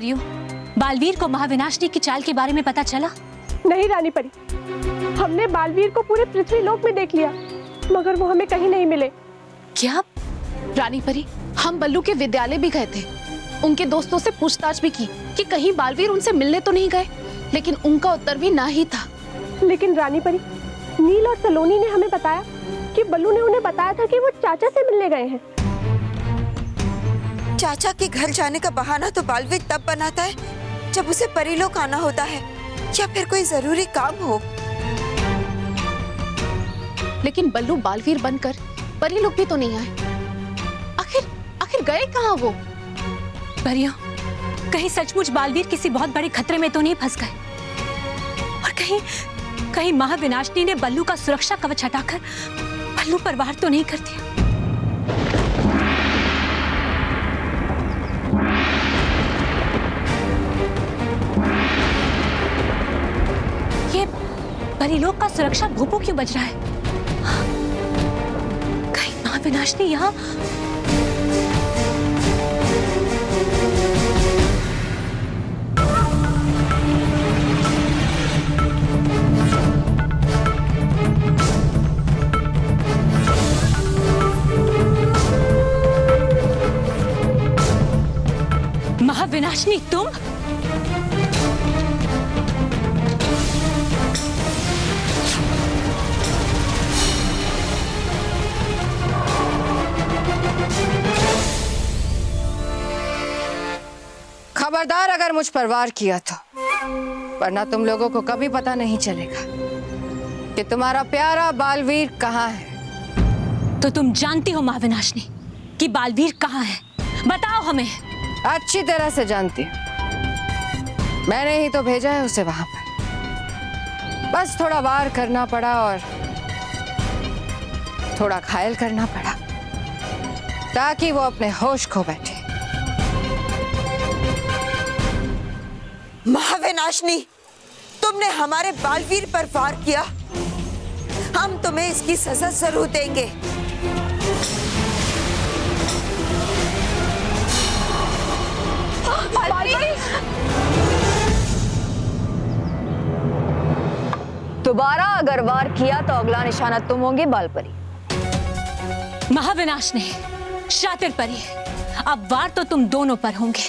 परियों, बालवीर को महाविनाशनी की चाल के बारे में पता चला? नहीं रानी परी, हमने बालवीर को पूरे पृथ्वी लोक में देख लिया, मगर वो हमें कहीं नहीं मिले। क्या? रानी परी, हम बल्लू के विद्यालय भी गए थे, उनके दोस्तों से पूछताछ भी की कि कहीं बालवीर उनसे मिलने तो नहीं गए, लेकिन उनका उत्तर भी ना ही था। लेकिन रानी परी, नील और सलोनी ने हमें बताया कि बल्लू ने उन्हें बताया था कि वो चाचा से मिलने गए हैं। चाचा के घर जाने का बहाना तो बालवीर तब बनाता है जब उसे परीलोक आना होता है या फिर कोई जरूरी काम हो। लेकिन बल्लू बालवीर बनकर परीलोक भी तो नहीं आए। आखिर गए कहाँ वो? परियों, कहीं सचमुच बालवीर किसी बहुत बड़े खतरे में तो नहीं फंस गए? और कहीं महाविनाशनी ने बल्लू का सुरक्षा कवच हटाकर बल्लू पर वार तो नहीं कर दिया? ये परीलोक का सुरक्षा भूपू क्यों बज रहा है? कहीं महाविनाशनी यहाँ? महाविनाशनी, तुम? खबरदार अगर मुझ पर वार किया तो, वरना तुम लोगों को कभी पता नहीं चलेगा कि तुम्हारा प्यारा बालवीर कहाँ है। तो तुम जानती हो महाविनाशनी कि बालवीर कहाँ है? बताओ हमें। अच्छी तरह से जानती हूँ, मैंने ही तो भेजा है उसे वहां पर। बस थोड़ा वार करना पड़ा और थोड़ा घायल करना पड़ा ताकि वो अपने होश खो बैठे। महाविनाशनी, तुमने हमारे बालवीर पर वार किया, हम तुम्हें इसकी सजा जरूर देंगे। दोबारा अगर वार किया तो अगला निशाना तुम होंगे बालपरी। महाविनाशनी, शातिर परी, अब वार तो तुम दोनों पर होंगे।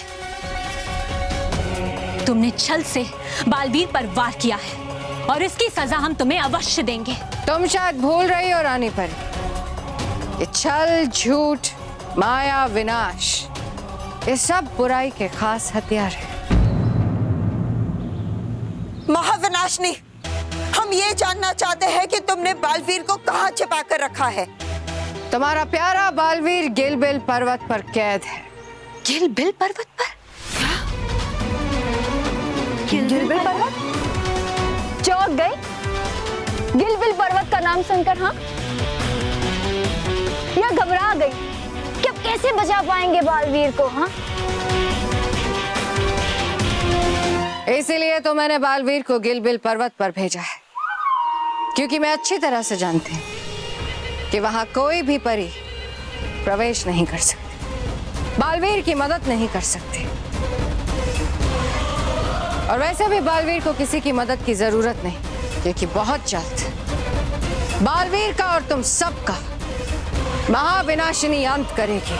तुमने छल से बालवीर पर वार किया है और इसकी सजा हम तुम्हें अवश्य देंगे। तुम शायद भूल रही हो रानी परी, ये छल, झूठ, माया, विनाश, ये सब बुराई के खास हथियार हैं। महाविनाशनी, हम ये जानना चाहते हैं कि तुमने बालवीर को कहाँ छिपा कर रखा है। तुम्हारा प्यारा बालवीर गिलबिल पर्वत पर कैद है। गिलबिल पर्वत पर? गिलबिल पर्वत? चौंक गई गिलबिल पर्वत का नाम सुनकर? हाँ, या घबरा गई कि अब कैसे बचा पाएंगे बालवीर को? हाँ, इसीलिए तो मैंने बालवीर को गिलबिल पर्वत पर भेजा है, क्योंकि मैं अच्छी तरह से जानती हूँ कि वहां कोई भी परी प्रवेश नहीं कर सकती, बालवीर की मदद नहीं कर सकती। और वैसे भी बालवीर को किसी की मदद की जरूरत नहीं, क्योंकि बहुत जल्द बालवीर का और तुम सबका महाविनाशिनी अंत करेगी।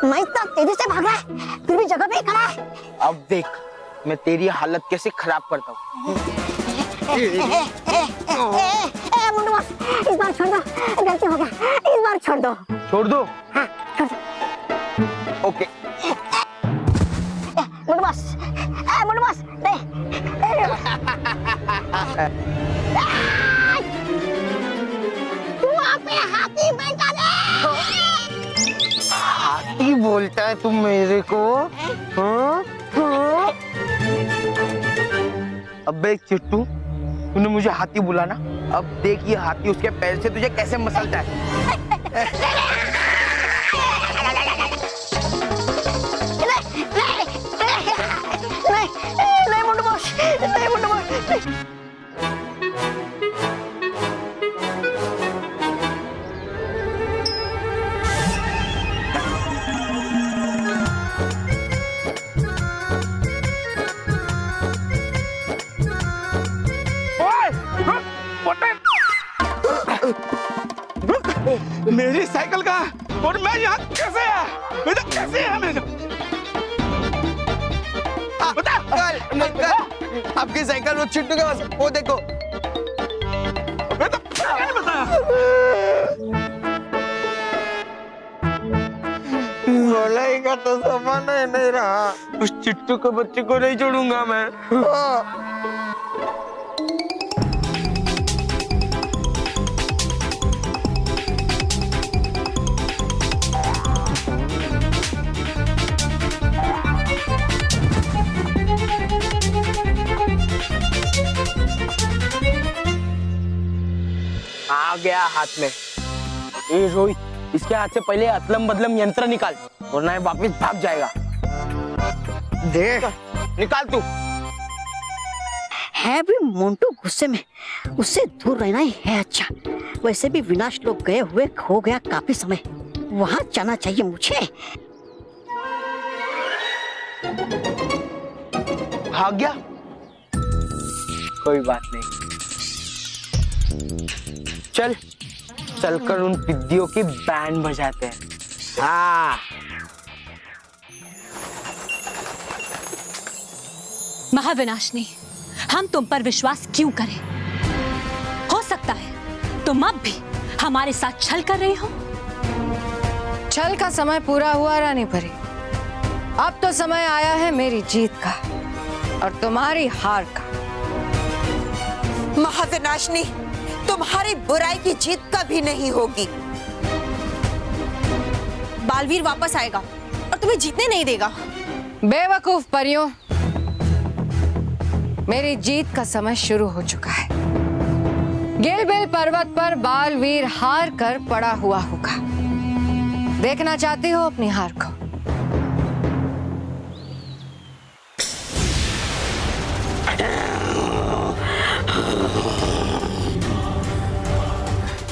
मैं इतना तेजी से भाग रहा है फिर भी जगह पे ही खड़ा है। अब देख मैं तेरी हालत कैसे खराब करता हूँ। मुंडू बॉस, इस बार छोड़ दो, गलती हो गया, इस बार छोड़ दो। छोड़ दो? हाँ, छोड़ दो। ओके। मुंडू बॉस, मुंडू बॉस, वहाँ पे हाथी बैठा है। हाथी बोलता है तुम मेरे को? हाँ? हाँ? अबे चिट्टू, तूने मुझे हाथी बुलाना, अब देख ये हाथी उसके पैर से तुझे कैसे मसलता है। नहीं मुंडू बॉस, नहीं मुंडू बॉस। मेरी साइकिल का और मैं यहाँ कैसे आया? बेटा कैसे आया मैं? बता। आपकी साइकिल वो चिट्टू के पास, वो देखो। बेटा क्या नहीं बताया? गोलाई का तो सामान नहीं रहा। उस चिट्टू के बच्चे को नहीं छोड़ूंगा मैं। आ गया हाथ में। ए रोहित, इसके हाथ से पहले अतलम बदलम यंत्र निकाल, वरना ये वापिस भाग जाएगा। देख, निकाल तू। है भी मोंटू गुस्से में, उससे दूर रहना ही है अच्छा। वैसे भी विनाश लोग गए हुए खो गया काफी समय, वहां जाना चाहिए मुझे। भाग गया? कोई बात नहीं, चल चलकर उन पिद्दियों की बैंड बजाते हैं। हाँ। महाविनाशनी, हम तुम पर विश्वास क्यों करें? हो सकता है तुम अब भी हमारे साथ छल कर रही हो। छल का समय पूरा हुआ रानी परी। अब तो समय आया है मेरी जीत का और तुम्हारी हार का। महाविनाशनी, तुम्हारी बुराई की जीत कभी नहीं होगी। बालवीर वापस आएगा और तुम्हें जीतने नहीं देगा। बेवकूफ परियों, मेरी जीत का समय शुरू हो चुका है। गिलबिल पर्वत पर बालवीर हार कर पड़ा हुआ होगा। देखना चाहती हो अपनी हार को?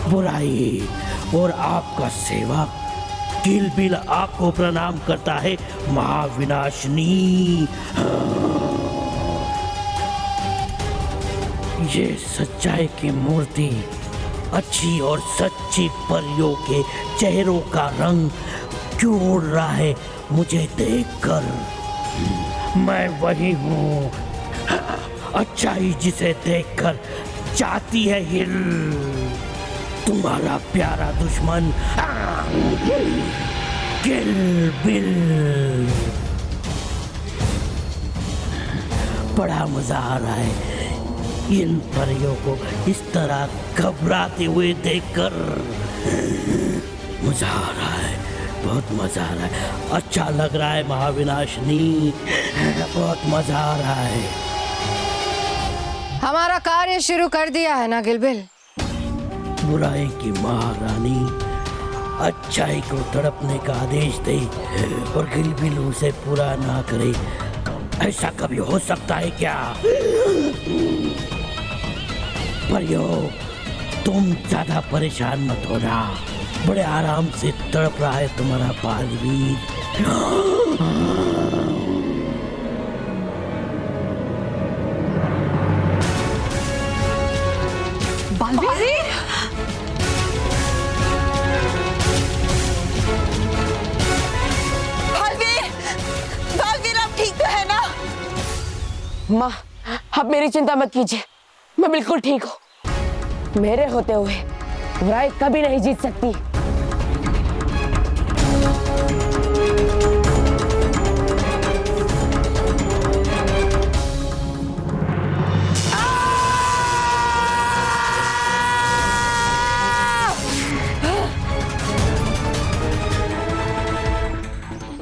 बुराई और आपका सेवक गिलबिल आपको प्रणाम करता है महाविनाशनी। ये सच्चाई की मूर्ति अच्छी और सच्ची परियों के चेहरों का रंग क्यों उड़ रहा है मुझे देखकर? मैं वही हूँ, अच्छाई जिसे देखकर जाती है हिल। तुम्हारा प्यारा दुश्मन गिलबिल। बड़ा मजा आ रहा है इन परियों को इस तरह घबराते हुए देखकर। मजा आ रहा है, बहुत मजा आ रहा है। अच्छा लग रहा है महाविनाशनी, बहुत मजा आ रहा है। हमारा कार्य शुरू कर दिया है ना गिलबिल? बुराई की महारानी अच्छाई को तड़पने का आदेश दे और गिलबिल उसे पूरा ना करे, ऐसा कभी हो सकता है क्या? परियों, तुम ज्यादा परेशान मत होना, बड़े आराम से तड़प रहा है तुम्हारा बालवीर। बालवीर? बालवीर, बालवीर आप ठीक तो है ना? माँ, आप मेरी चिंता मत कीजिए, मैं बिल्कुल ठीक हूँ। मेरे होते हुए बुराई कभी नहीं जीत सकती।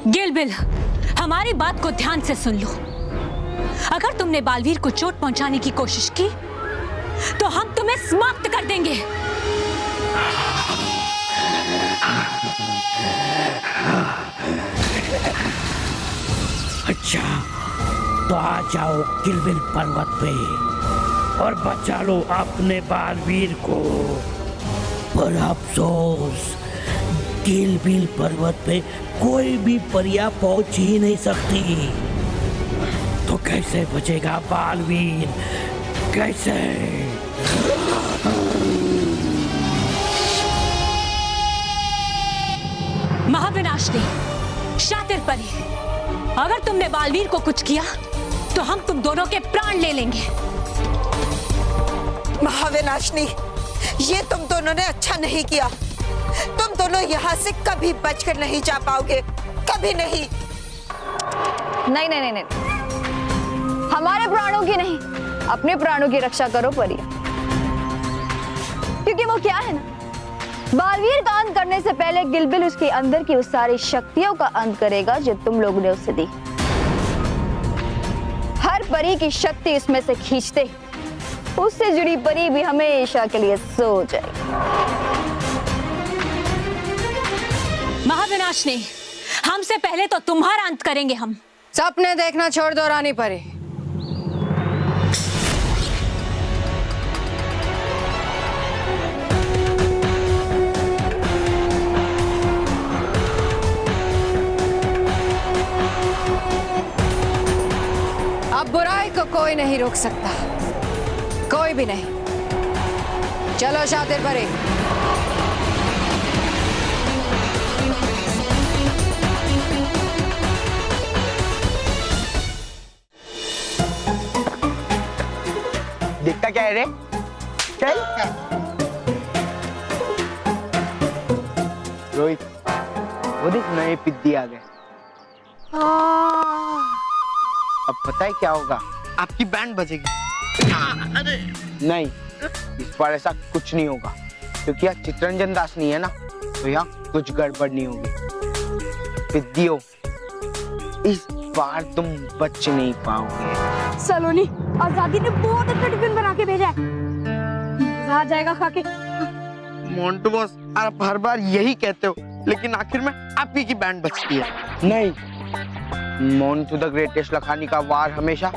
गिलबिल, हमारी बात को ध्यान से सुन लो। अगर तुमने बालवीर को चोट पहुंचाने की कोशिश की तो हम तुम्हें समाप्त कर देंगे। अच्छा, तो आ जाओ किलबिल पर्वत पे और बचा लो अपने बालवीर को। पर अफसोस, किलबिल पर्वत पे कोई भी परिया पहुंच ही नहीं सकती। तो कैसे बचेगा बालवीर? कैसे? महाविनाशनी, शातिर परी, अगर तुमने बालवीर को कुछ किया तो हम तुम दोनों के प्राण ले लेंगे। महाविनाशनी, ये तुम दोनों ने अच्छा नहीं किया। तुम दोनों यहाँ से कभी बचकर नहीं जा पाओगे, कभी नहीं। नहीं नहीं नहीं नहीं, हमारे प्राणों की नहीं, अपने प्राणों की रक्षा करो परी। क्योंकि वो क्या है ना, बालवीर का अंत करने से पहले गिलबिल उसके अंदर की उस सारी शक्तियों का अंत करेगा जो तुम लोगों ने उसे दी। हर परी की शक्ति उसमें से खींचते उससे जुड़ी परी भी हमेशा के लिए सो जाएगी। महाविनाशनी, हमसे पहले तो तुम्हारा अंत करेंगे हम। सपने देखना छोड़ दो रानी परी। अब बुराई को कोई नहीं रोक सकता, कोई भी नहीं। चलो शातिर परी। देखता क्या है रे? चल रोहित, वो देख नए पिद्दी आ गए। अब पता है क्या होगा? आपकी बैंड बजेगी। अरे नहीं, इस बार ऐसा कुछ नहीं होगा, क्योंकि यहाँ चित्रंजन दास नहीं है ना, तो यहाँ कुछ गड़बड़ नहीं होगी। पिद्दियों, इस बार तुम बच नहीं पाओगे। सलोनी, आजादी ने बहुत अच्छा टिफिन बना के भेजा है, मजा आ जाएगा खा के। मोंटू बॉस, आप हर बार यही कहते हो, लेकिन आखिर में आप ही की बैंड बचती है। नहीं, मोंटू द ग्रेटेस्ट लखानी का वार हमेशा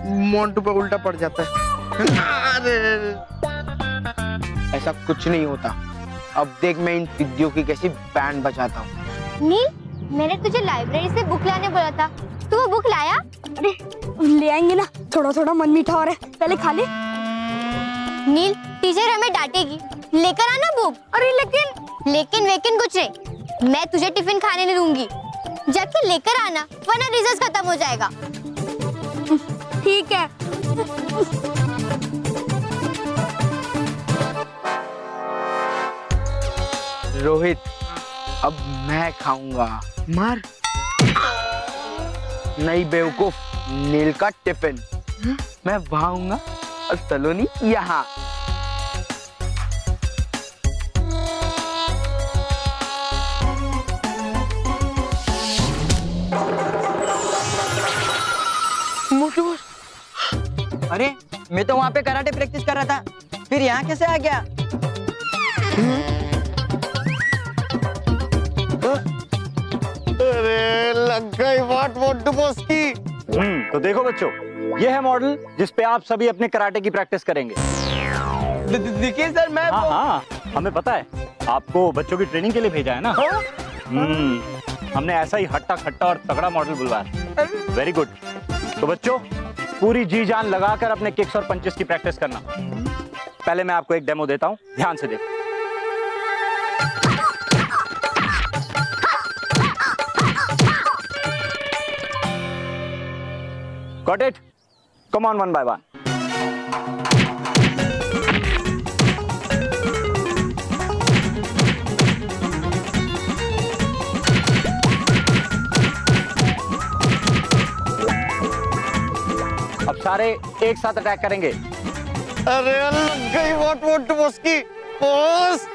मोंटू पे उल्टा पड़ जाता है। ऐसा कुछ नहीं होता। अब देख मैं इन पिद्दियों की कैसी बैंड बजाता हूँ। नील, मैंने तुझे लाइब्रेरी से बुक लाने बोला था, तू वो बुक लाया? अरे ले आएंगे ना, थोड़ा थोड़ा मन मीठा हो रहा है, पहले खा ले। नील, टीचर हमें डांटेगी, लेकर आना बुक। अरे लेकिन वेकिन कुछ नहीं, मैं तुझे टिफिन खाने नहीं दूंगी, जाके लेकर आना, वरना रिजल्ट खत्म हो जाएगा। ठीक है। रोहित, अब मैं खाऊंगा। मार। नहीं बेवकूफ, नील का टिफिन मैं भाऊंगा और सलोनी यहाँ। अरे मैं तो वहाँ पे कराटे प्रैक्टिस कर रहा था, फिर यहाँ कैसे आ गया? अरे लग गई बात मोंटू बॉस की। तो देखो बच्चों, ये है मॉडल जिस पे आप सभी अपने कराटे की प्रैक्टिस करेंगे। देखिए सर, मैं हाँ, हमें पता है आपको बच्चों की ट्रेनिंग के लिए भेजा है ना। हमने ऐसा ही हट्टा खट्टा और तगड़ा मॉडल बुलवाया। Very good. तो बच्चों, पूरी जी जान लगाकर अपने किक्स और पंचेस की प्रैक्टिस करना। पहले मैं आपको एक डेमो देता हूं, ध्यान से देखो। Got it? Come on, one by one. अब सारे एक साथ अटैक करेंगे। अरे लग गई बात मोंटू बॉस की। बॉस,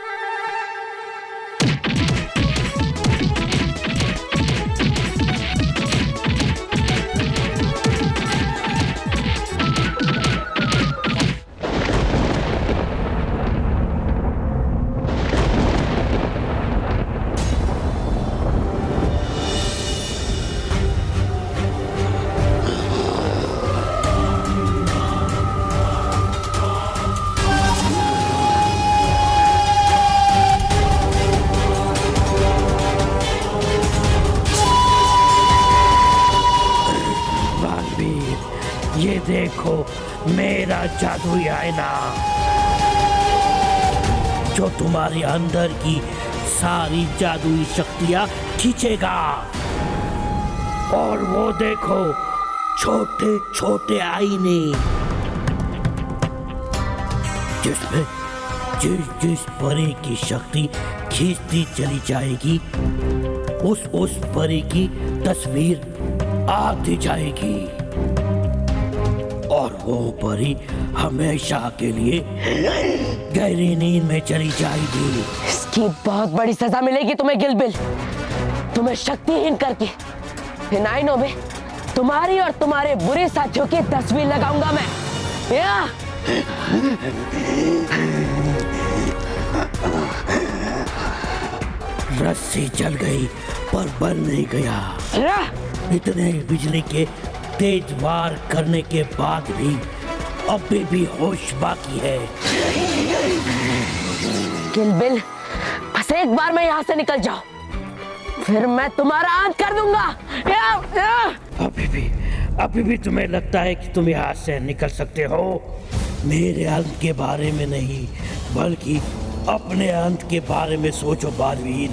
मेरा जादुई आईना, जो तुम्हारे अंदर की सारी जादुई शक्तियां खींचेगा। और वो देखो, छोटे छोटे आईने, जिसमें जिस परी की शक्ति खींचती चली जाएगी, उस परी की तस्वीर आती जाएगी, और वो परी हमेशा के लिए गहरी नींद में चली जाएगी। इसकी बहुत बड़ी सजा मिलेगी तुम्हें गिलबिल। तुम्हें शक्तिहीन करके इन आईनों में तुम्हारी और तुम्हारे बुरे साथियों की तस्वीर लगाऊंगा मैं। या? रस्सी जल गई पर बल नहीं गया। इतने बिजली के तेज वार करने के बाद भी अभी भी होश बाकी है। गिलबिल, बस एक बार मैं यहाँ से निकल जाओ, फिर मैं तुम्हारा अंत कर दूंगा। अभी भी तुम्हें लगता है कि तुम यहाँ से निकल सकते हो? मेरे अंत के बारे में नहीं, बल्कि अपने अंत के बारे में सोचो बालवीर।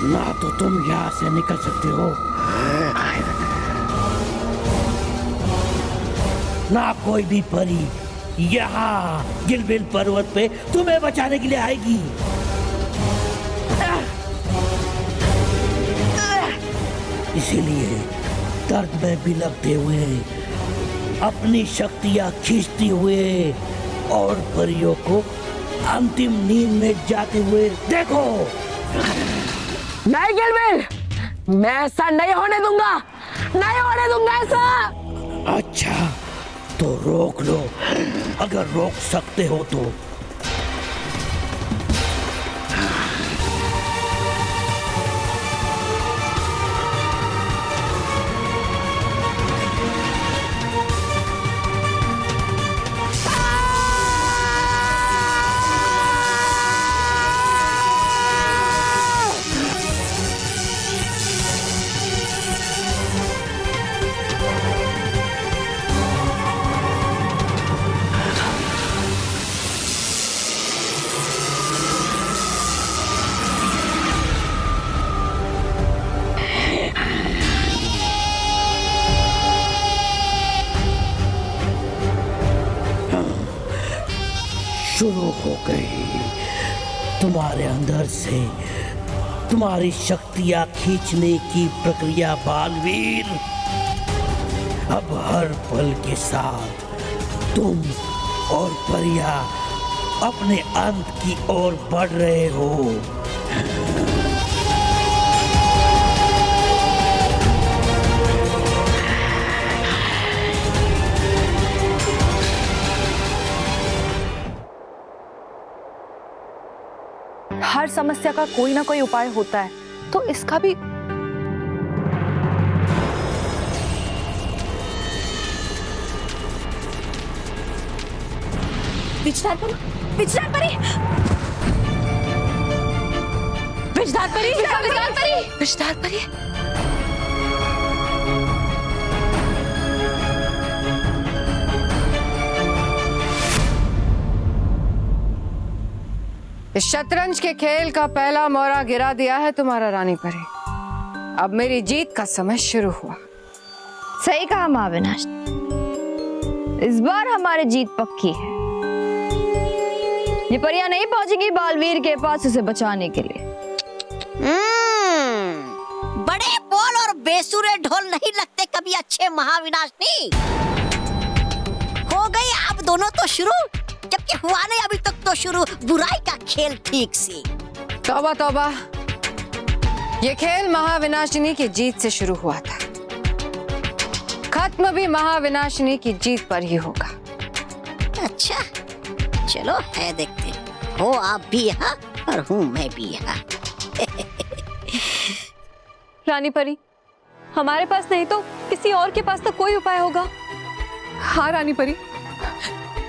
ना तो तुम यहाँ से निकल सकते हो, ना कोई भी परी यहाँ गिलबिल पर्वत पे तुम्हें बचाने के लिए आएगी। इसीलिए दर्द में बिलखते हुए, अपनी शक्तियां खींचते हुए और परियों को अंतिम नींद में जाते हुए देखो। नहीं गिलबिल, मैं ऐसा नहीं होने दूंगा, नहीं होने दूंगा ऐसा। अच्छा तो रोक लो, अगर रोक सकते हो तो। शुरू हो गई तुम्हारे अंदर से तुम्हारी शक्तियां खींचने की प्रक्रिया बालवीर। अब हर पल के साथ तुम और परिया अपने अंत की ओर बढ़ रहे हो। हर समस्या का कोई ना कोई उपाय होता है, तो इसका भी। विजदार परी, विजदार परी, विजदार परी, विजदार परी, विजदार परी। इस शतरंज के खेल का पहला मोहरा गिरा दिया है तुम्हारा रानी परी। अब मेरी जीत का समय शुरू हुआ। सही कहा महाविनाश, इस बार हमारी जीत पक्की है। ये परियां नहीं पहुंचेंगी बालवीर के पास उसे बचाने के लिए। बड़े बोल और बेसुरे ढोल नहीं लगते कभी अच्छे महाविनाशनी। हो गई आप दोनों तो शुरू, जबकि हुआ नहीं अभी तक तो शुरू बुराई का खेल ठीक से। तौबा तौबा, ये खेल महाविनाशिनी की जीत से शुरू हुआ था, खत्म भी महाविनाशिनी की जीत पर ही होगा। अच्छा चलो है देखते, हो आप भी यहाँ और हूँ मैं भी यहाँ। रानी परी, हमारे पास नहीं तो किसी और के पास तो कोई उपाय होगा। हाँ रानी परी,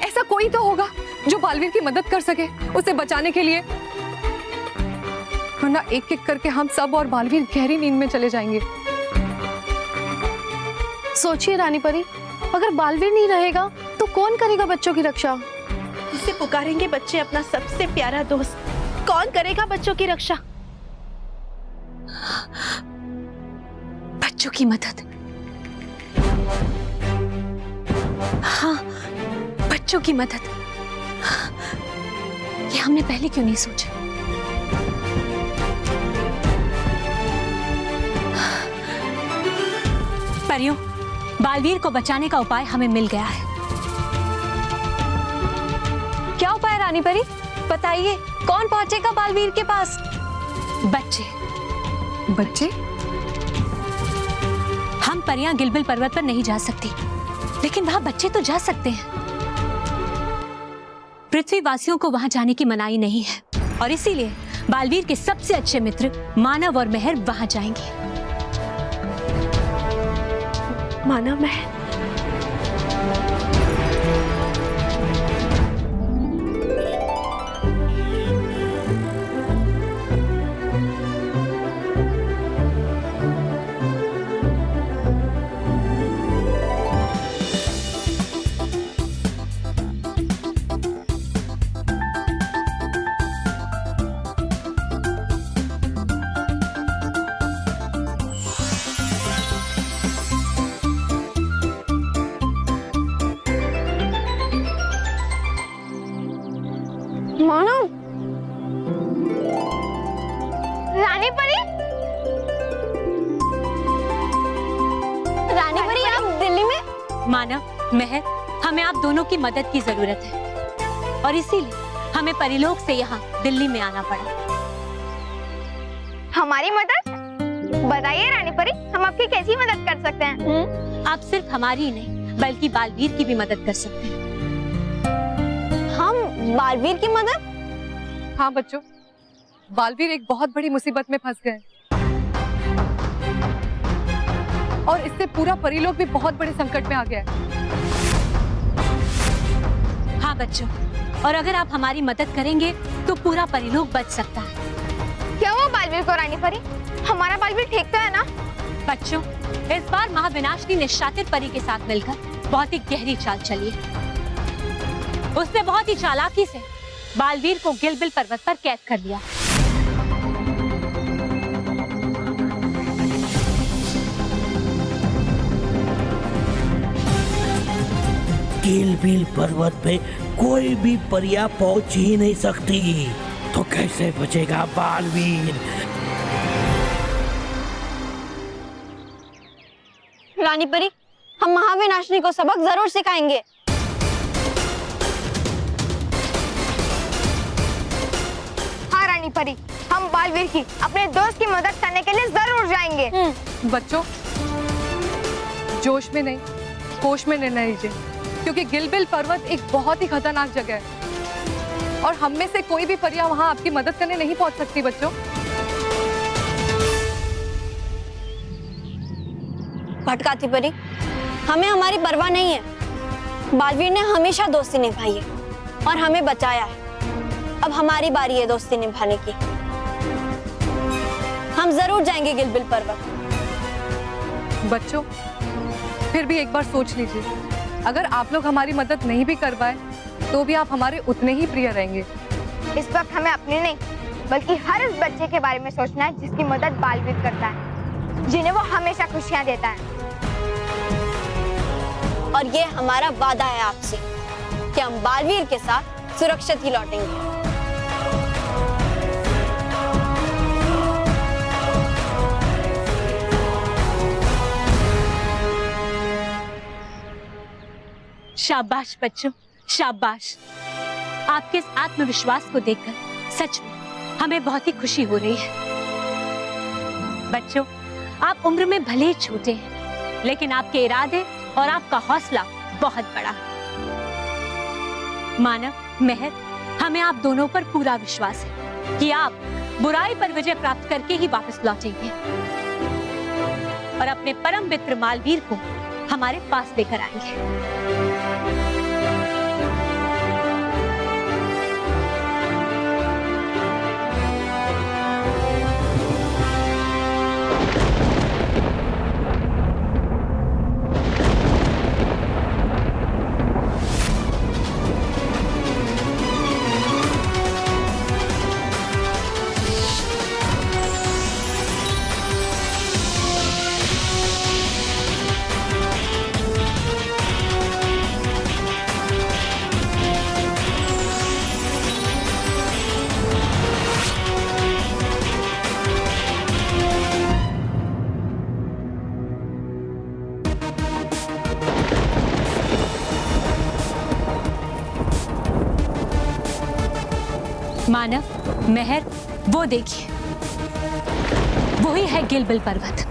ऐसा कोई तो होगा जो बालवीर की मदद कर सके उसे बचाने के लिए, वरना एक एक करके हम सब और बालवीर गहरी नींद में चले जाएंगे। सोचिए रानी परी, अगर बालवीर नहीं रहेगा तो कौन करेगा बच्चों की रक्षा? इसे पुकारेंगे बच्चे अपना सबसे प्यारा दोस्त, कौन करेगा बच्चों की रक्षा? बच्चों की मदद। हाँ, बच्चों की मदद। ये हमने पहले क्यों नहीं सोचा? परियों, बालवीर को बचाने का उपाय हमें मिल गया है। क्या उपाय रानी परी? बताइए, कौन पहुंचेगा बालवीर के पास? बच्चे। बच्चे? हम परियां गिलबिल पर्वत पर नहीं जा सकती, लेकिन वहां बच्चे तो जा सकते हैं। पृथ्वी वासियों को वहां जाने की मनाही नहीं है, और इसीलिए बालवीर के सबसे अच्छे मित्र मानव और मेहर वहां जाएंगे। मानव महल? मानव, रानी परी, रानी परी आप दिल्ली में? मानव, मेहर, हमें आप दोनों की मदद की जरूरत है, और इसीलिए हमें परिलोक से यहाँ दिल्ली में आना पड़ा। हमारी मदद? बताइए रानी परी, हम आपकी कैसी मदद कर सकते हैं? आप सिर्फ हमारी ही नहीं, बल्कि बालवीर की भी मदद कर सकते हैं। हम बालवीर की मदद? हाँ बच्चों, बालवीर एक बहुत बड़ी मुसीबत में फंस गए, और इससे पूरा परिलोक भी बहुत बड़े संकट में आ गया है। हाँ बच्चों, और अगर आप हमारी मदद करेंगे तो पूरा परिलोक बच सकता है। क्या हुआ बालवीर को रानी परी? हमारा बालवीर ठीक तो है ना? बच्चों, इस बार महाविनाशिनी ने शातिर परी के साथ मिलकर बहुत ही गहरी चाल चली है। उसने बहुत ही चालाकी से बालवीर को गिलबिल पर्वत पर कैद कर लिया। गिलबिल पर्वत पे कोई भी परिया पहुंच ही नहीं सकती, तो कैसे बचेगा बालवीर? रानी परी, हम महाविनाशिनी को सबक जरूर सिखाएंगे। हाँ रानी परी, हम बालवीर की अपने दोस्त की मदद करने के लिए जरूर जाएंगे। बच्चों, जोश में नहीं, होश में निर्णय लीजिए, क्योंकि गिलबिल पर्वत एक बहुत ही खतरनाक जगह है, और हम में से कोई भी परिया वहां आपकी मदद करने नहीं पहुंच सकती। बच्चों, भटकाती परी, हमें हमारी परवाह नहीं है। बालवीर ने हमेशा दोस्ती निभाई है और हमें बचाया है। अब हमारी बारी है दोस्ती निभाने की। हम जरूर जाएंगे गिलबिल पर्वत। बच्चों, फिर भी एक बार सोच लीजिए, अगर आप लोग हमारी मदद नहीं भी कर पाए तो भी आप हमारे उतने ही प्रिय रहेंगे। इस वक्त हमें अपने नहीं, बल्कि हर उस बच्चे के बारे में सोचना है जिसकी मदद बालवीर करता है, जिन्हें वो हमेशा खुशियां देता है। और ये हमारा वादा है आपसे कि हम बालवीर के साथ सुरक्षित ही लौटेंगे। शाबाश बच्चों, शाबाश। आपके इस आत्मविश्वास को देखकर सच में हमें बहुत ही खुशी हो रही है। बच्चों, आप उम्र में भले ही छोटे हैं, लेकिन आपके इरादे और आपका हौसला बहुत बड़ा है। मानव, मेहर, हमें आप दोनों पर पूरा विश्वास है कि आप बुराई पर विजय प्राप्त करके ही वापस लौटेंगे और अपने परम मित्र मालवीर को हमारे पास लेकर आएंगे। मानव, मेहर, वो देखिए, वही है गिलबिल पर्वत।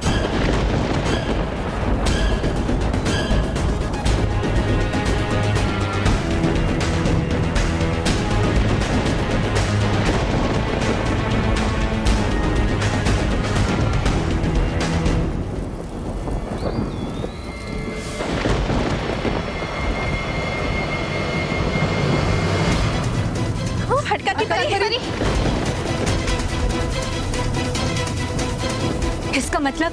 इसका मतलब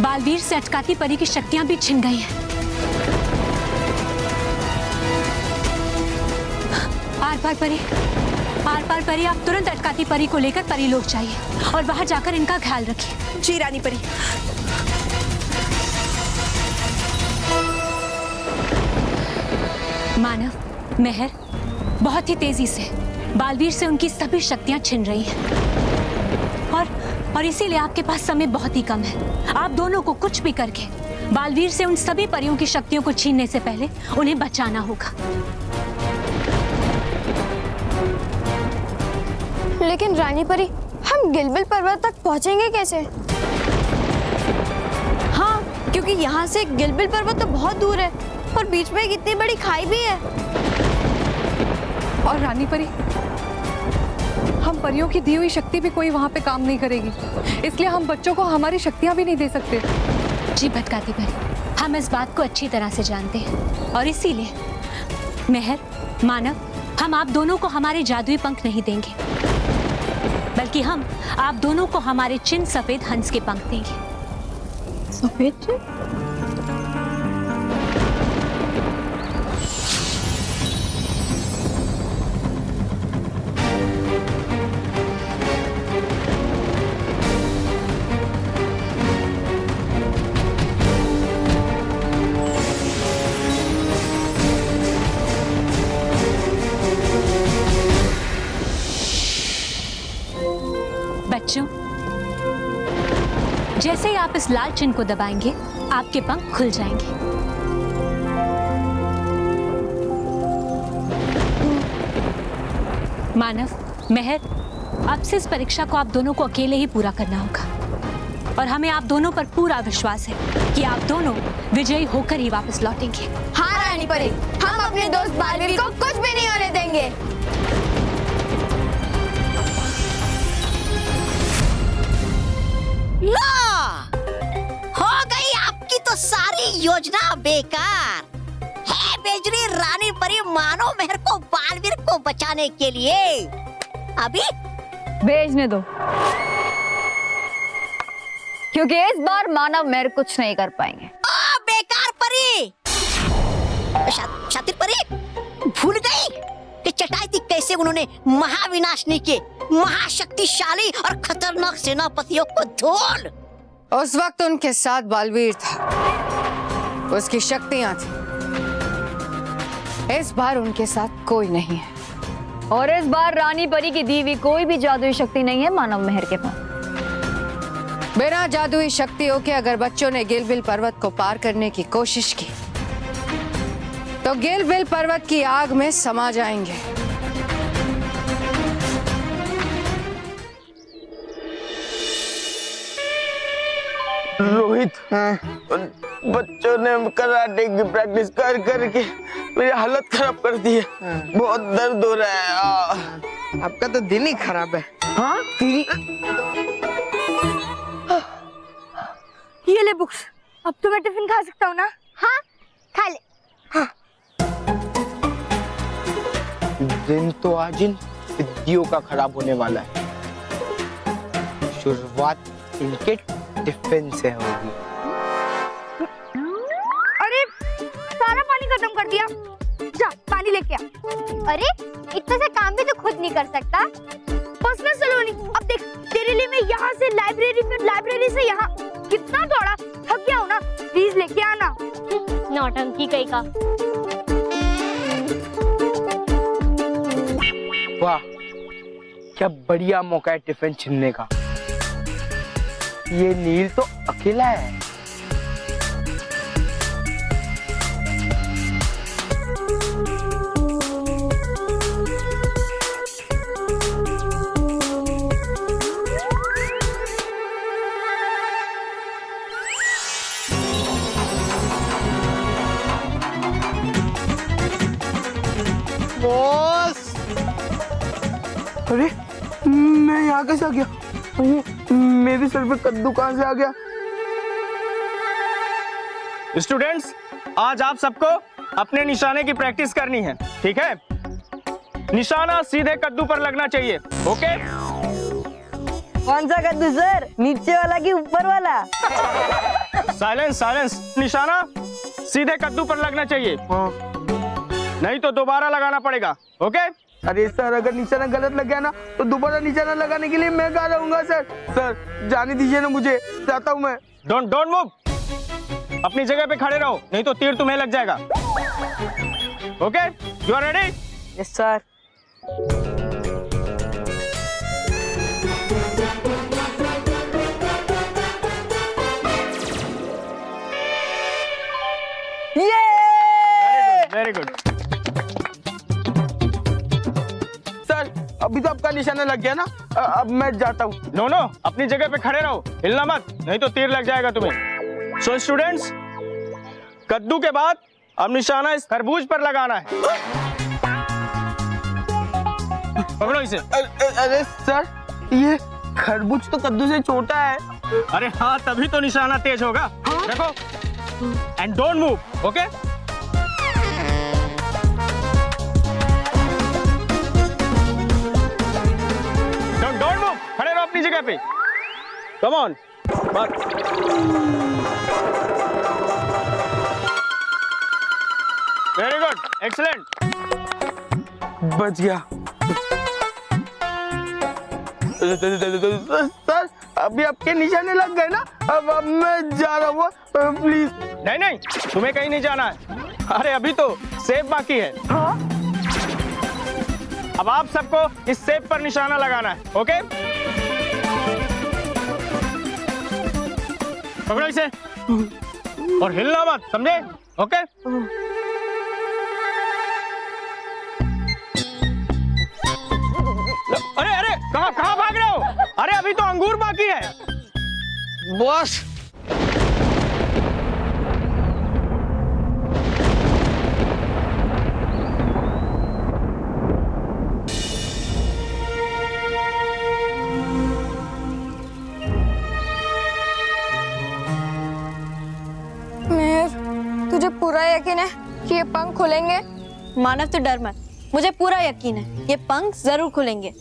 बालवीर से अटकाती परी की शक्तियां भी छिन गई हैं। आर पार परी, आप तुरंत अटकाती परी को लेकर परी लोक जाइए और वहां जाकर इनका ख्याल रखिए। जी रानी परी। मानव, मेहर, बहुत ही तेजी से बालवीर से उनकी सभी शक्तियां छिन रही हैं और इसीलिए आपके पास समय बहुत ही कम है। आप दोनों को कुछ भी करके बालवीर से उन सभी परियों की शक्तियों को छीनने से पहले उन्हें बचाना होगा। लेकिन रानी परी, हम गिलबिल पर्वत तक पहुंचेंगे कैसे? हाँ, क्योंकि यहाँ से गिलबिल पर्वत तो बहुत दूर है और बीच में एक इतनी बड़ी खाई भी है। और रानी परी, हम परियों की दी हुई शक्ति भी कोई वहाँ पे काम नहीं करेगी, इसलिए हम बच्चों को हमारी शक्तियाँ भी नहीं दे सकते। जी भटकाती परी, हम इस बात को अच्छी तरह से जानते हैं और इसीलिए मेहर, मानव, हम आप दोनों को हमारे जादुई पंख नहीं देंगे, बल्कि हम आप दोनों को हमारे चिन्ह सफेद हंस के पंख देंगे। सफेद चिन्ह? बच्चों, जैसे ही आप इस लाल चिन्ह को दबाएंगे, आपके पंख खुल जाएंगे। मानव, मेहर, अब से इस परीक्षा को आप दोनों को अकेले ही पूरा करना होगा और हमें आप दोनों पर पूरा विश्वास है कि आप दोनों विजयी होकर ही वापस लौटेंगे। हाँ रानी परी, हम अपने दोस्त बालवीर को कुछ भी नहीं होने देंगे। लो, हो गई आपकी तो सारी योजना बेकार है। बेजरी रानी परी मानो मेहर को बालवीर को बचाने के लिए अभी भेजने दो, क्योंकि इस बार मानव मेहर कुछ नहीं कर पाएंगे। ओ बेकार परी, शातिर परी भूल गई कि चटाई थी कैसे उन्होंने महाविनाशनी के महाशक्तिशाली और खतरनाक सेनापतियों को धूल। उस वक्त उनके साथ बालवीर था, उसकी शक्तियां थी। इस बार उनके साथ कोई नहीं है और इस बार रानी परी की दी हुई कोई भी जादुई शक्ति नहीं है मानव मेहर के पास। बिना जादुई शक्तियों के अगर बच्चों ने गिलबिल पर्वत को पार करने की कोशिश की तो गिलबिल पर्वत की आग में समा जाएंगे। रोहित, बच्चों ने कराटे की प्रैक्टिस कर करके मेरी हालत खराब कर दी है। बहुत दर्द हो रहा है। आपका तो दिन ही खराब है। हाँ? ये ले बुक्स, अब तो मैं टिफिन खा सकता हूँ ना? हाँ, खा ले। हाँ। दिन तो आज इन विद्यों का खराब होने वाला है। शुरुआत इनके टिफिन से होगी। अरे सारा पानी खत्म कर दिया, जा पानी लेके आ। अरे इतना सा काम भी तो खुद नहीं कर सकता। बस ना सलोनी, अब देख तेरे लिए मैं यहाँ से लाइब्रेरी, फिर लाइब्रेरी से यहाँ कितना दौड़ा, थक गया हूँ ना। प्लीज लेके आना। नौटंकी कहीं का। वाह, क्या बढ़िया मौका है टिफिन छीनने का। ये नील तो अकेला है। बॉस। अरे मैं यहाँ कैसे आ गया? मेरे सर पे कद्दू कहाँ से आ गया? स्टूडेंट्स, आज आप सबको अपने निशाने की प्रैक्टिस करनी है, ठीक है? निशाना सीधे कद्दू पर लगना चाहिए, ओके? कौन सा कद्दू सर, नीचे वाला कि ऊपर वाला? साइलेंस साइलेंस, निशाना सीधे कद्दू पर लगना चाहिए, नहीं तो दोबारा लगाना पड़ेगा, ओके? अरे सर, अगर निशाना गलत लग गया ना तो दोबारा निशाना लगाने के लिए मैं कहाँ रहूंगा सर? सर जाने दीजिए ना मुझे, जाता हूँ मैं। डोंट मूव, अपनी जगह पे खड़े रहो, नहीं तो तीर तुम्हें लग जाएगा, okay? You are ready? Yes sir. Very good. Sir अभी तो आपका निशाना लग गया ना, अब मैं जाता हूँ। नो, अपनी जगह पे खड़े रहो, हिलना मत, नहीं तो तीर लग जाएगा तुम्हें। सो स्टूडेंट्स, कद्दू के बाद अब निशाना इस खरबूज पर लगाना है। पकड़ो इसे। अरे सर, ये खरबूज तो कद्दू से छोटा है। अरे हाँ, तभी तो निशाना तेज होगा। देखो, and don't move, okay? Don't move, खड़े रहो अपनी जगह पे। कम ऑन, बस। Very good, excellent. बच गया। सर अभी आपके निशाने लग गए ना, अब मैं जा रहा हूँ, प्लीज। नहीं, तुम्हें कहीं नहीं जाना है। अरे अभी तो सेब बाकी है। हाँ? अब आप सबको इस सेब पर निशाना लगाना है, ओके? पकड़ो इसे और हिलना मत, समझे? ओके? अरे कहाँ भाग रहे हो? अरे अभी तो अंगूर बाकी है। बॉस, तुझे पूरा यकीन है कि ये पंख खुलेंगे? मानव तो डर मत, मुझे पूरा यकीन है ये पंख जरूर खुलेंगे।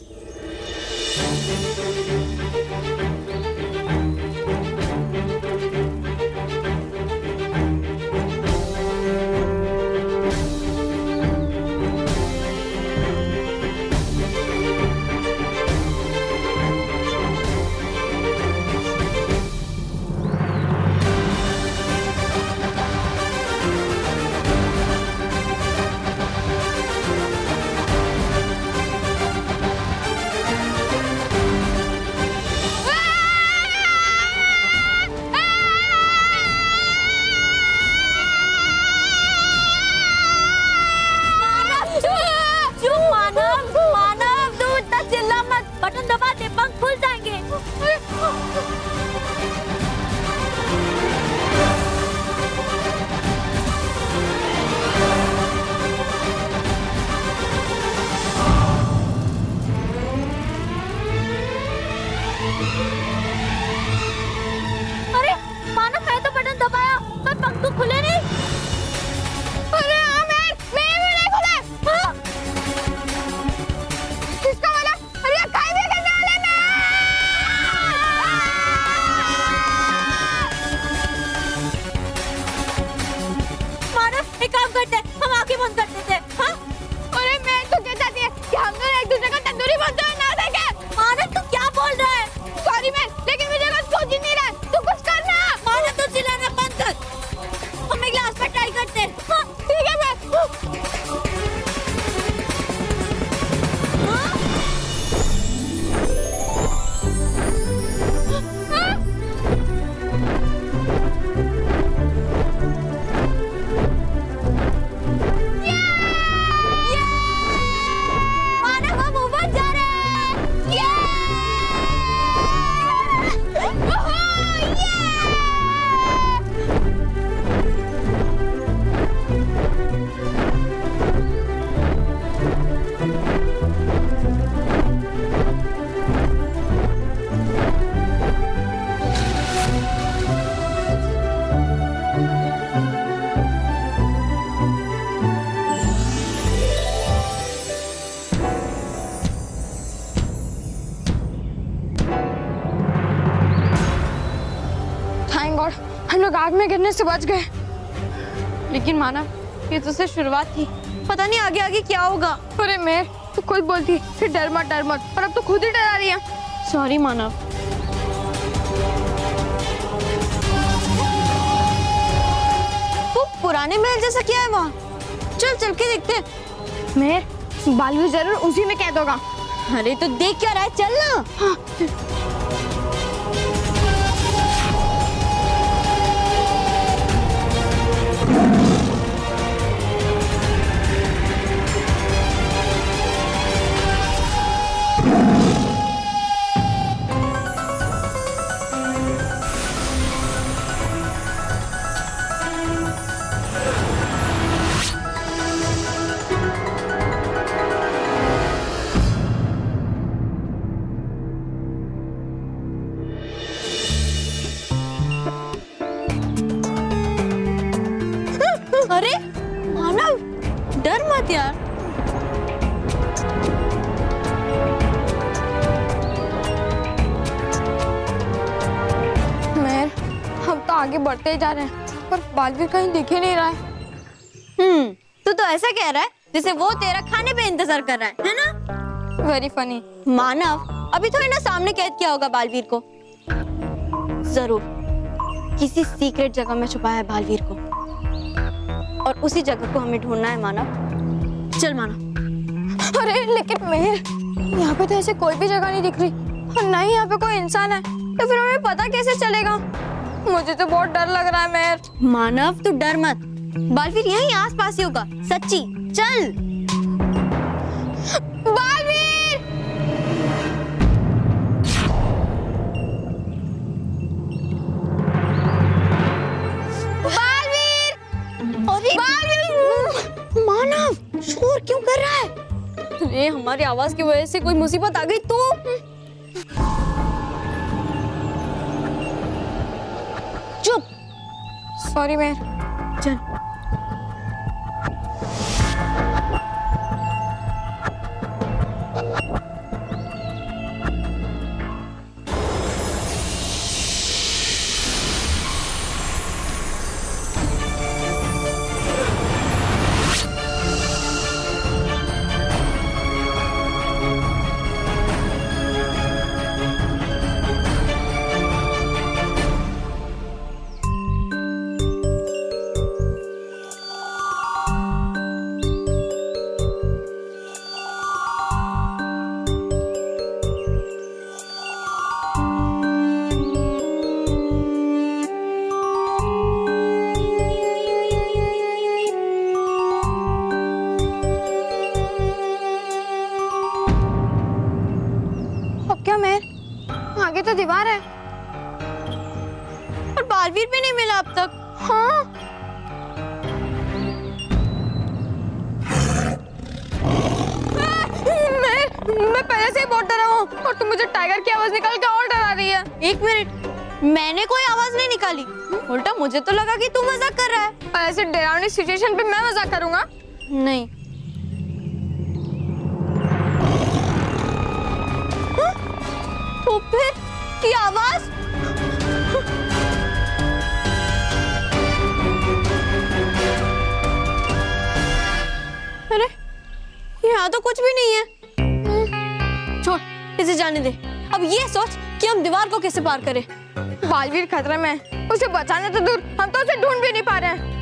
में गिरने से बच गए। लेकिन मानव, ये तो सिर्फ शुरुआत थी, पता नहीं आगे आगे क्या होगा। अरे मैं तो खुद बोलती कि डर मत और अब तो खुद ही डरा रही है। सॉरी मानव। वो पुराने महल जैसा क्या है वहाँ? चल के देखते हैं। मैं बालवीर जरूर उसी में कैद होगा। अरे तो देख क्या रहा है, चल ना। हाँ। अरे मानव, डर मत यार। मैं हम तो आगे बढ़ते ही जा रहे हैं, पर बालवीर कहीं दिख ही नहीं रहा है। तू तो ऐसा कह रहा है जैसे वो तेरा खाने पे इंतजार कर रहा है ना? Very funny. मानव, अभी थोड़ी ना सामने कैद किया होगा बालवीर को। जरूर किसी सीक्रेट जगह में छुपाया है बालवीर को, और उसी जगह को हमें ढूंढना है मानव। चल मानव। अरे लेकिन मेहर, यहाँ पे तो ऐसे कोई भी जगह नहीं दिख रही, और ना ही यहाँ पे कोई इंसान है, तो फिर हमें पता कैसे चलेगा? मुझे तो बहुत डर लग रहा है मेहर। मानव तू डर मत, बालवीर यहीं आसपास ही होगा, सच्ची। चल बालवीर। मानव, शोर क्यों कर रहा है? अरे हमारी आवाज की वजह से कोई मुसीबत आ गई तो? चुप। सॉरी मैं। चल। आगे तो दीवार है, और बालवीर भी नहीं मिला अब तक। हाँ। मैं पहले से ही बहुत डरा हूँ, और तुम मुझे टाइगर की आवाज निकाल के और डरा रही है। एक मिनट, मैंने कोई आवाज नहीं निकाली, उल्टा मुझे तो लगा कि तू मजाक कर रहा है। और ऐसे डरावनी सिचुएशन पे मैं मजाक करूंगा? नहीं। तो फिर की आवाज? अरे यहाँ तो कुछ भी नहीं है। छोड़, इसे जाने दे। अब ये सोच कि हम दीवार को कैसे पार करें। बालवीर खतरे में है, उसे बचाने तो दूर, हम तो उसे ढूंढ भी नहीं पा रहे हैं।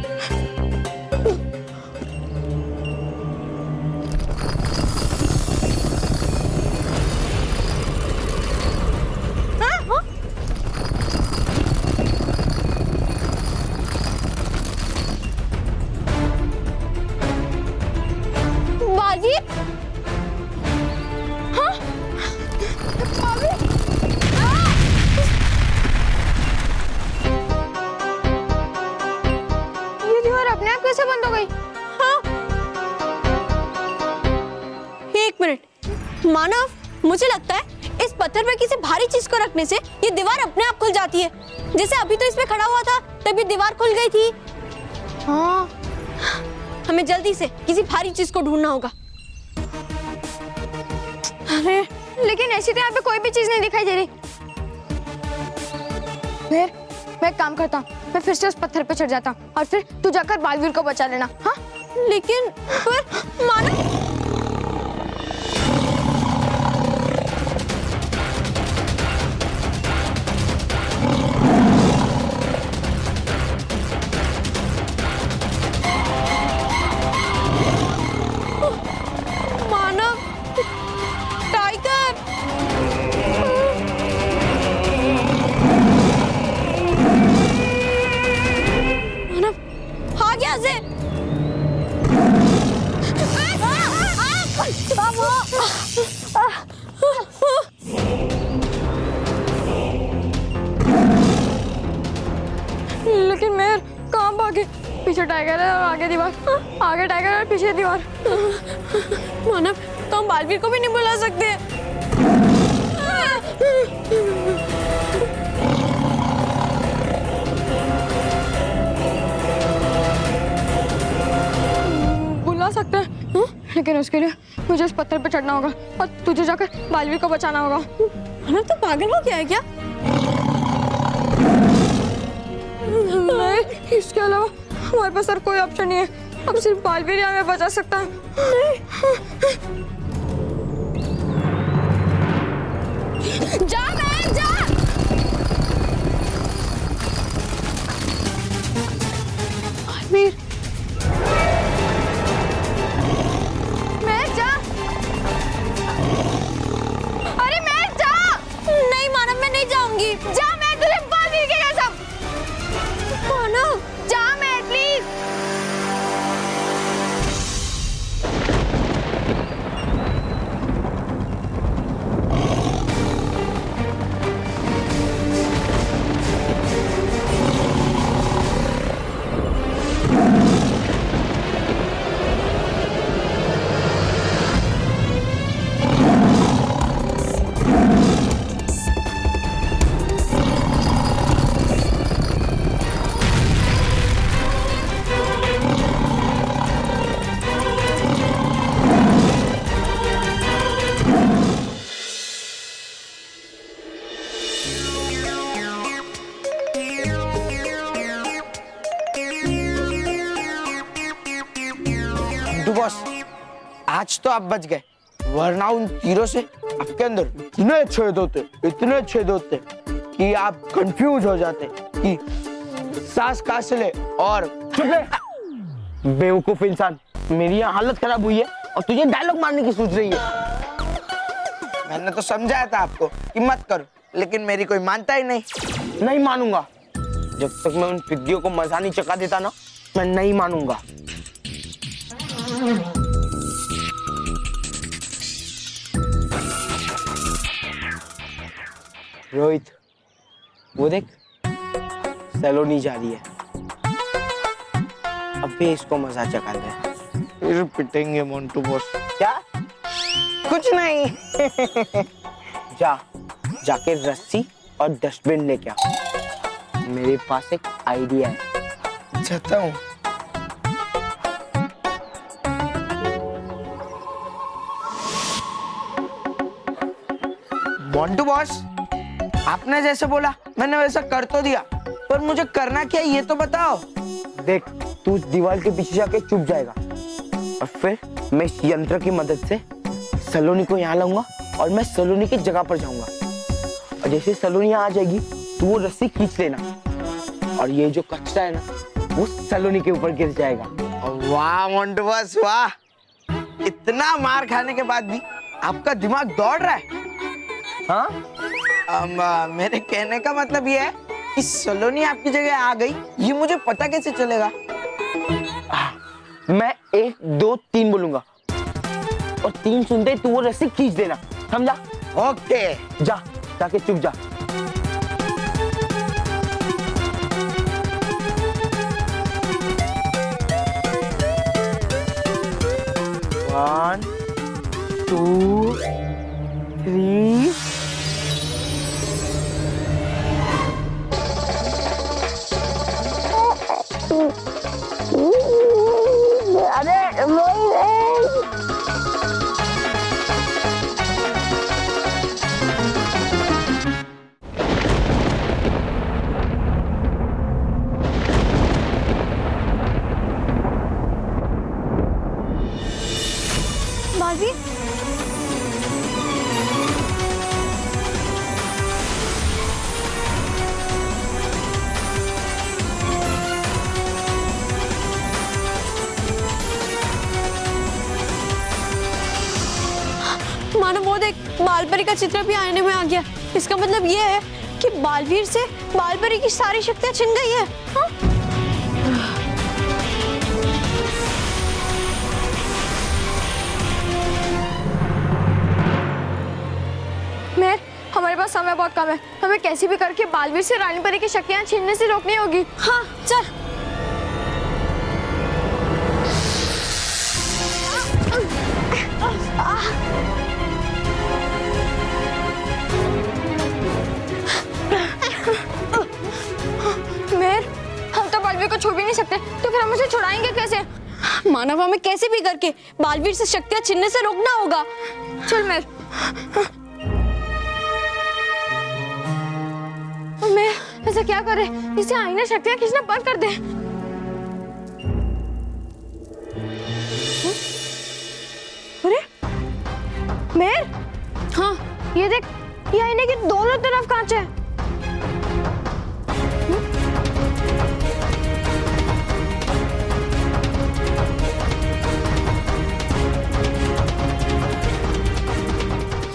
कैसे बंद हो गई? हाँ। एक मिनट मानव, मुझे लगता है इस पत्थर पे किसी भारी चीज को रखने से ये दीवार अपने आप खुल जाती है। जैसे अभी तो इसमें खड़ा हुआ था, तभी दीवार खुल गई थी। हाँ, हमें जल्दी से किसी भारी चीज को ढूंढना होगा। अरे लेकिन ऐसी तो यहाँ पे कोई भी चीज नहीं दिखाई दे रही। मैं एक काम करता हूँ, मैं फिर से उस पत्थर पे चढ़ जाता हूँ और फिर तू जाकर बालवीर को बचा लेना। हाँ लेकिन पर मानव लेकिन मेर कहाँ भागे? पीछे टाइगर है और आगे दीवार, आगे टाइगर और पीछे दीवार। मानव तो हम बालवीर को भी नहीं बुला सकते। बुला सकते हैं लेकिन उसके लिए मुझे उस पत्थर पर चढ़ना होगा और तुझे जाकर बालवीर को बचाना होगा। मानव तो पागल हो गया है क्या? नहीं, इसके अलावा हमारे पास और कोई ऑप्शन नहीं है। अब सिर्फ बालवीर हमें बचा सकता है। जा मैं जा। बालवीर मैं जा। अरे मैं जा। नहीं मानव मैं नहीं जाऊंगी। जा मैं तुझे बालवीर के कसम। मानव जा मैं प्लीज। बॉस आज तो आप बच गए, वरना उन तीरों से आपके अंदर इतने छेद होते कि आप कंफ्यूज हो जाते कि सांस कहाँ से ले। और चुप रहे बेवकूफ इंसान, मेरी यहाँ हालत खराब हुई है और तुझे डायलॉग मारने की सोच रही है। मैंने तो समझाया था आपको कि मत करो, लेकिन मेरी कोई मानता ही नहीं मानूंगा। जब तक मैं उन पिग्गियों को मजा नहीं चखा देता ना, मैं नहीं मानूंगा। रोहित वो देख, सलोनी जा रही है। अबे इसको मजा चखा दे, फिर पिटेंगे मोंटू बॉस। क्या? कुछ नहीं। जाके रस्सी और डस्टबिन लेके आ। मेरे पास एक आइडिया है। जाता हूँ। मोंटू बॉस, आपने जैसे बोला मैंने वैसा कर तो दिया, पर मुझे करना क्या ये तो बताओ। देख, तू उस दीवार के पीछे जाके चुप जाएगा और फिर मैं इस यंत्र की मदद से सलोनी को यहाँ लाऊंगा और मैं सलोनी की जगह पर जाऊंगा। और जैसे सलोनी यहाँ आ जाएगी तो वो रस्सी खींच लेना और ये जो कचरा है ना वो सलोनी के ऊपर गिर जाएगा। वाह मोंटू बॉस वाह, इतना मार खाने के बाद भी आपका दिमाग दौड़ रहा है। हाँ, मेरे कहने का मतलब ये है कि सलोनी आपकी जगह आ गई, ये मुझे पता कैसे चलेगा? मैं 1 2 3 बोलूंगा और 3 सुनते ही तू वो रस्सी खींच देना, समझा? ओके, जाके चुप जा। One, 2, 3 बालवीर, मानो वो देख, बालपरी का चित्र भी आईने में आ गया। इसका मतलब ये है कि बालवीर से बालपरी की सारी शक्तियां छिन गई है। हाँ? मेहर, हमारे पास समय बहुत कम है। हमें कैसे भी करके बालवीर से रानी परी की शक्तियां छीनने से रोकनी होगी। हाँ, चल। मेहर, हम तो बालवीर को छू भी नहीं सकते, तो फिर हम उसे छुड़ाएंगे कैसे? मानव, हमें कैसे भी करके बालवीर से शक्तियां छीनने से रोकना होगा। चल मेहर। मेहर, ऐसा क्या करे इसे आईना शक्तियां खींचना बंद कर दे। अरे मेहर, हाँ ये देख, ये आईने की दोनों तरफ कांच है।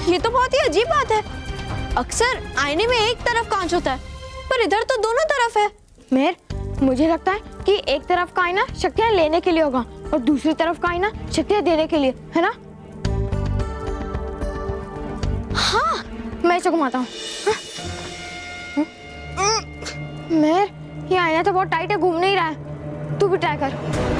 ये तो बहुत ही अजीब बात है। अक्सर आईने में एक तरफ कांच होता है, पर इधर तो दोनों तरफ है। मेहर, मुझे लगता है कि एक तरफ का आईना शक्तियां लेने के लिए होगा और दूसरी तरफ का आईना शक्तियां देने के लिए, है ना? हाँ, मैं इसे घुमाता हूँ। मेहर, ये आईना तो बहुत टाइट है, घूम नहीं रहा है। तू भी ट्राई कर।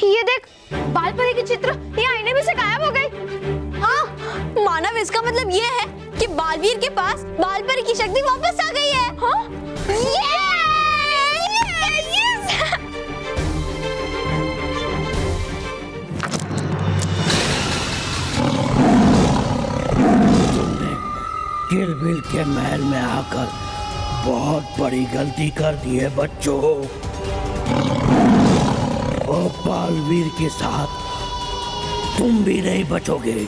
ये देख, बालपरी की चित्र ये आईने में से गायब हो गई। हाँ, मानव, इसका मतलब ये है कि बालवीर के पास बालपरी की शक्ति वापस आ गई है। हाँ? किलबिल के महल में आकर बहुत बड़ी गलती कर दी है बच्चों। और बालवीर के साथ तुम भी नहीं बचोगे।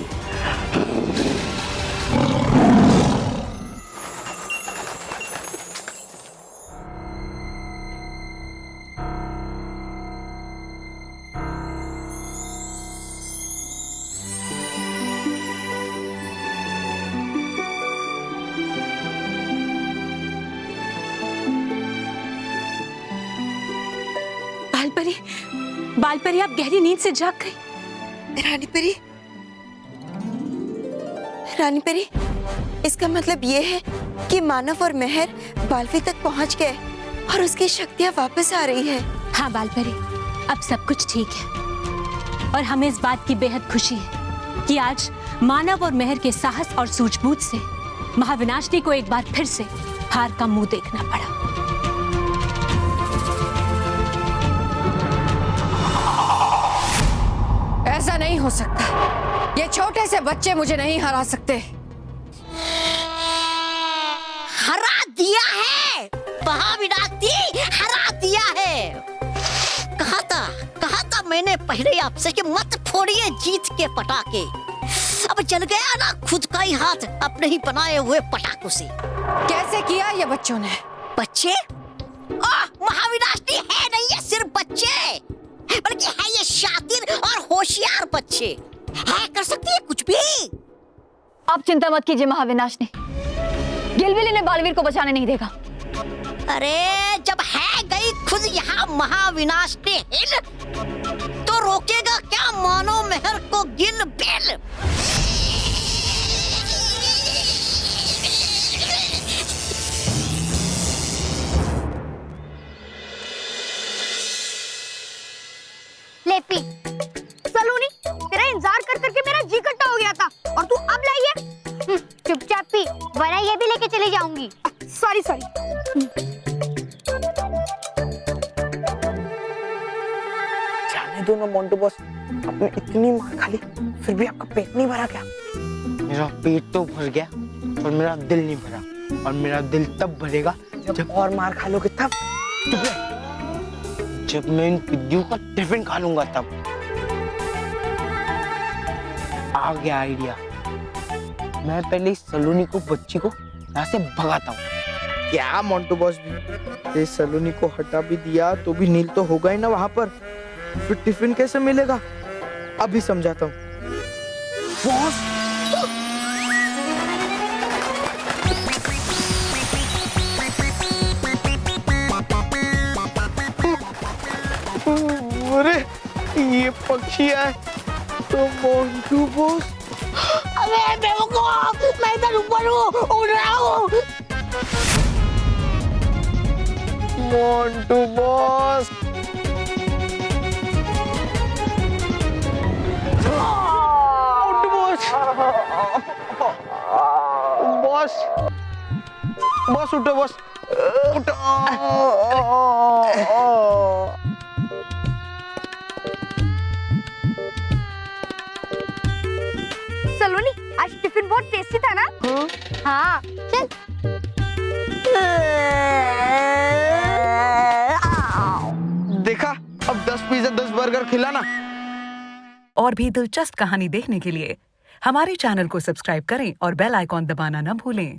बालपरी, बालपरी, आप गहरी नींद से जाग गई। रानी परी, रानी परी, इसका मतलब ये है कि मानव और मेहर बालवीर तक पहुंच गए और उसकी शक्तियां वापस आ रही है। हाँ बालपरी, अब सब कुछ ठीक है और हमें इस बात की बेहद खुशी है कि आज मानव और मेहर के साहस और सूझबूझ से महाविनाशिनी को एक बार फिर से हार का मुंह देखना पड़ा। ऐसा नहीं हो सकता। ये छोटे से बच्चे मुझे नहीं हरा सकते। हरा दिया है महाविनाशिनी, हरा दिया है। कहा था मैंने पहले आपसे कि मत फोड़िए जीत के पटाखे। अब जल गया ना खुद का ही हाथ अपने ही बनाए हुए पटाखों से। कैसे किया ये बच्चों ने? बच्चे? महाविनाशिनी है नहीं ये सिर्फ बच्चे, बल्कि है ये शातिर और होशियार बच्चे। है कर सकती है कुछ भी। आप चिंता मत कीजिए महाविनाशनी, गिलबिल इन्हें बालवीर को बचाने नहीं देगा। अरे जब है गई खुद यहाँ महाविनाशनी हिल, तो रोकेगा क्या मानो मेहर को गिलबिल। लेपी सलोनी, तेरा इंतजार कर करके मेरा जी कट्टा हो गया था और तू अब लाई है। चुपचाप पी, वरना ये भी लेके चली जाऊंगी। Sorry sorry. जाने दो ना मोंटू बॉस, आपने इतनी मार खा ली फिर भी आपका पेट नहीं भरा क्या? मेरा पेट तो भर गया पर मेरा दिल नहीं भरा, और मेरा दिल तब भरेगा जब और मार खा लोगे तब। जब मैं इन पिद्दियों का टिफिन खा लूंगा तब। आ गया आइडिया, मैं पहले इस सलोनी को बच्ची को यहाँ से भगाता हूँ। क्या मोंटू बॉस भी, इस सलोनी को हटा भी दिया तो भी नील तो होगा ही ना वहां पर, फिर टिफिन कैसे मिलेगा? अभी समझाता हूँ। बॉस अरे ये पक्षी है तो मोंटू बॉस। अबे बेवकूफ, मैं इधर ऊपर हूँ, उड़ रहा हूँ। मोंटू बॉस बॉस बॉस उठो बॉस उठो। सलोनी, आज टिफिन बहुत टेस्टी था ना? हाँ चल। देखा, अब 10 पिज्जा 10 बर्गर खिलाना। और भी दिलचस्प कहानी देखने के लिए हमारे चैनल को सब्सक्राइब करें और बेल आइकॉन दबाना न भूलें।